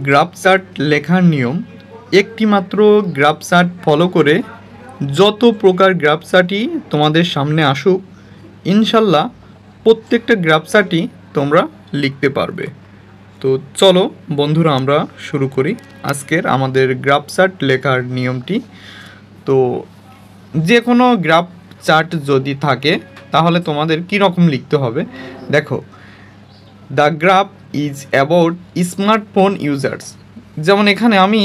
Graph chart লেখার নিয়ম একটি মাত্র গ্রাফ চার্ট ফলো করে যত প্রকার গ্রাফ চার্টই তোমাদের সামনে আসুক ইনশাল্লাহ প্রত্যেকটা গ্রাফ চার্টই তোমরা লিখতে পারবে। তো চলো বন্ধুরা আমরা শুরু করি আজকের আমাদের গ্রাফ চার্ট লেখার নিয়মটি। তো যে কোনো গ্রাফ চার্ট যদি থাকে তাহলে তোমাদের কী রকম লিখতে হবে দেখো, the graph is about smartphone users. যেমন এখানে আমি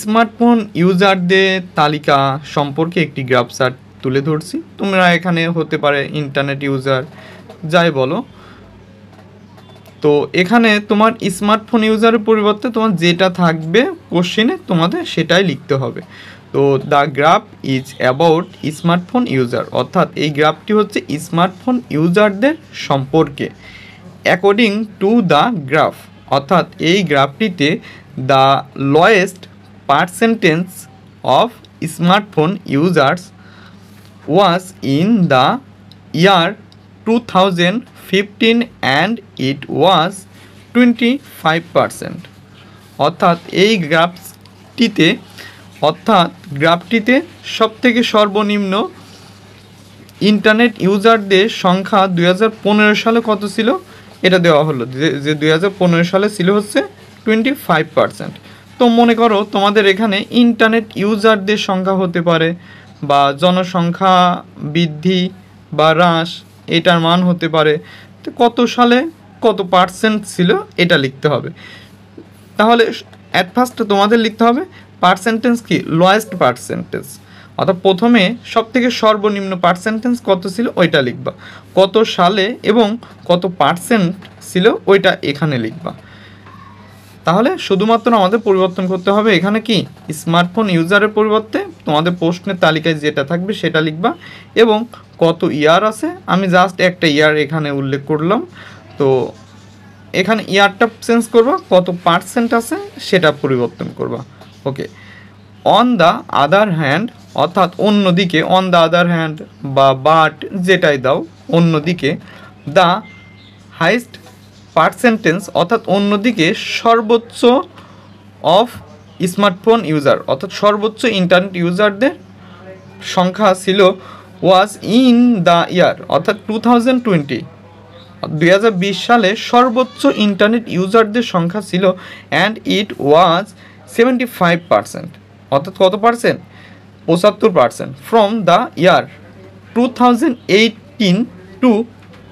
স্মার্টফোন ইউজারদের তালিকা সম্পর্কে একটি গ্রাফ চার্ট তুলে ধরছি। তোমরা এখানে হতে পারে ইন্টারনেট ইউজার যাই বলো। তো এখানে তোমার স্মার্টফোন ইউজারের পরিবর্তে তোমার যেটা থাকবে কোশ্চেনে তোমাদের সেটাই লিখতে হবে। তো the graph is about smartphone user, অর্থাৎ এই গ্রাফটি হচ্ছে স্মার্টফোন ইউজারদের সম্পর্কে। অ্যাকর্ডিং টু দ্য গ্রাফ, অর্থাৎ এই গ্রাফটিতে the lowest percentage of smartphone users was in the year 2015 and it was 25%। অর্থাৎ এই গ্রাফটিতে সবথেকে সর্বনিম্ন ইন্টারনেট ইউজারদের সংখ্যা 2015 সালে কত ছিল এটা দেওয়া হলো, যে 2015 সালে ছিল হচ্ছে 25%। তো মনে করো তোমাদের এখানে ইন্টারনেট ইউজারদের সংখ্যা হতে পারে বা জনসংখ্যা বৃদ্ধি বা হ্রাস এটার মান হতে পারে। তো কত সালে কত পার্সেন্ট ছিল এটা লিখতে হবে। তাহলে অ্যাট ফার্স্ট তোমাদের লিখতে হবে পার্সেন্টেজ কি, লোয়েস্ট পার্সেন্টেজ, অর্থাৎ প্রথমে সবথেকে সর্বনিম্ন পার্সেন্টেজ কত ছিল ওইটা লিখবা, কত সালে এবং কত পার্সেন্ট ছিল ওইটা এখানে লিখবা। তাহলে শুধুমাত্র আমাদের পরিবর্তন করতে হবে এখানে কি স্মার্টফোন ইউজারের পরিবর্তে তোমাদের প্রশ্নের তালিকায় যেটা থাকবে সেটা লিখবা এবং কত ইয়ার আছে আমি জাস্ট একটা ইয়ার এখানে উল্লেখ করলাম। তো এখানে ইয়ারটা চেঞ্জ করবা, কত পার্সেন্ট আছে সেটা পরিবর্তন করবা। ওকে, অন দ্য আদার হ্যান্ড, অর্থাৎ অন্যদিকে, অন দ্য আদার হ্যান্ড বা বাট যেটাই দাও, অন্যদিকে দ্য হাইস্ট পার্সেন্টেজ, অর্থাৎ অন্যদিকে সর্বোচ্চ অফ স্মার্টফোন ইউজার, অর্থাৎ সর্বোচ্চ ইন্টারনেট ইউজারদের সংখ্যা ছিল ওয়াজ ইন দ্য ইয়ার, অর্থাৎ 2020 সালে সর্বোচ্চ ইন্টারনেট ইউজারদের সংখ্যা ছিল অ্যান্ড ইট ওয়াজ 75%, অর্থাৎ কত percent, 75% from the year 2018 to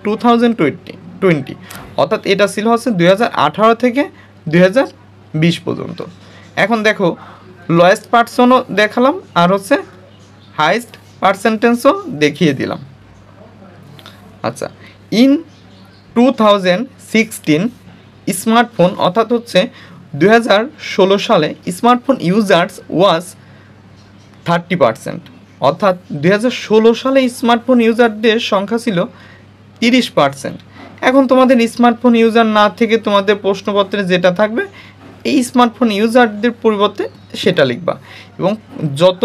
2020, অর্থাৎ এটা ছিল হচ্ছে 2018 থেকে 2020 পর্যন্ত। এখন দেখো লোয়েস্ট পার্সেন্টও দেখালাম আর হচ্ছে হাইস্ট পার্সেন্টেজও দেখিয়ে দিলাম। আচ্ছা, ইন 2016 স্মার্টফোন, অর্থাৎ হচ্ছে 2016 সালে স্মার্টফোন ইউজার্স ওয়াজ 30%, অর্থাৎ 2016 সালে স্মার্টফোন ইউজারদের সংখ্যা ছিল 30%। এখন তোমাদের স্মার্টফোন ইউজার না থেকে তোমাদের প্রশ্নপত্রে যেটা থাকবে এই স্মার্টফোন ইউজারদের পরিবর্তে সেটা লিখবা এবং যত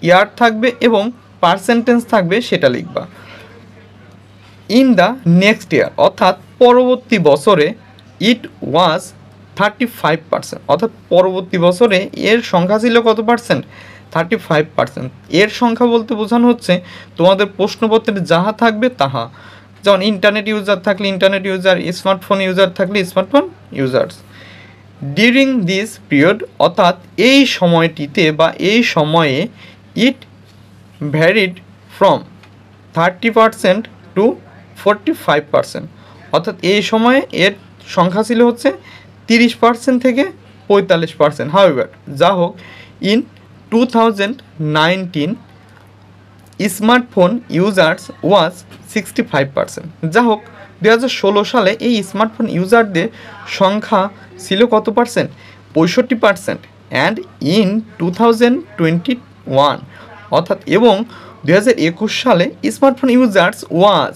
ইয়ার থাকবে এবং পার্সেন্টেজ থাকবে সেটা লিখবা। ইন দ্য নেক্সট ইয়ার, অর্থাৎ পরবর্তী বছরে ইট ওয়াজ 35%, অর্থাৎ পরবর্তী বছরে এর সংখ্যা ছিল কত পার্সেন্ট, 35%। এর সংখ্যা বলতে বোঝানো হচ্ছে তোমাদের প্রশ্নপত্রে যাহা থাকবে তাহা, যেমন ইন্টারনেট ইউজার থাকলে ইন্টারনেট ইউজার, স্মার্টফোন ইউজার থাকলে smartphone users. During this period, অর্থাৎ এই সময়টিতে বা এই সময়ে ইট ভ্যারিড ফ্রম 30% টু 45%, অর্থাৎ এই সময়ে এর সংখ্যা ছিল হচ্ছে 30% থেকে 45%। হাউএভার, যা হোক, ইন 2019 স্মার্টফোন ইউজার্স ওয়াজ 65%, যা হোক 2016 সালে এই স্মার্টফোন ইউজারদের সংখ্যা ছিল কত পার্সেন্ট, 65%। অ্যান্ড ইন 2021, অর্থাৎ এবং 2021 সালে স্মার্টফোন ইউজার্স ওয়াজ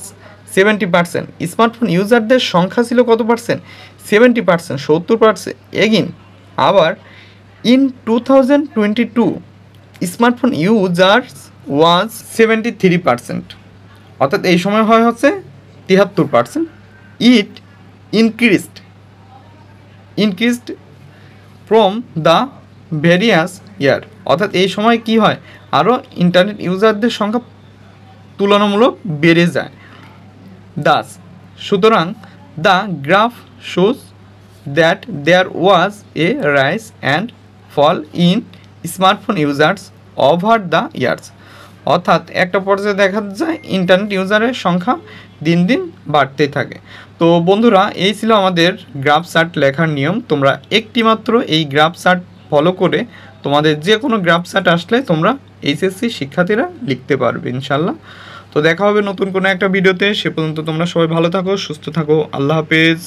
70%, স্মার্টফোন ইউজারদের সংখ্যা ছিল কত পার্সেন্ট, 70%, 70%। এগিন আবার ইন 2022 স্মার্টফোন ইউজার্স ওয়াজ 73%, অর্থাৎ এই সময় হয় হচ্ছে 73%। ইট ইনক্রিজড ফ্রম দ্য ভেরিয়াস ইয়ার, অর্থাৎ এই সময় কি হয়, আরও ইন্টারনেট ইউজারদের সংখ্যা তুলনামূলক বেড়ে যায়। দাস, সুতরাং the graph shows that there was a rise and fall in smartphone users over the years, অর্থাৎ একটা পর্যায়ে দেখা যায় ইন্টারনেট ইউজারের সংখ্যা দিন দিন বাড়তেই থাকে। তো বন্ধুরা, এই ছিল আমাদের গ্রাফ চার্ট লেখার নিয়ম। তোমরা একটি মাত্র এই গ্রাফ চার্ট ফলো করে তোমাদের যে কোনো গ্রাফ চার্ট আসলে তোমরা এইচএসসি শিক্ষার্থীরা লিখতে পারবে ইনশাল্লাহ। তো দেখা হবে নতুন কোনো একটা ভিডিওতে। সে পর্যন্ত তোমরা সবাই ভালো থাকো, সুস্থ থাকো। আল্লাহ হাফেজ।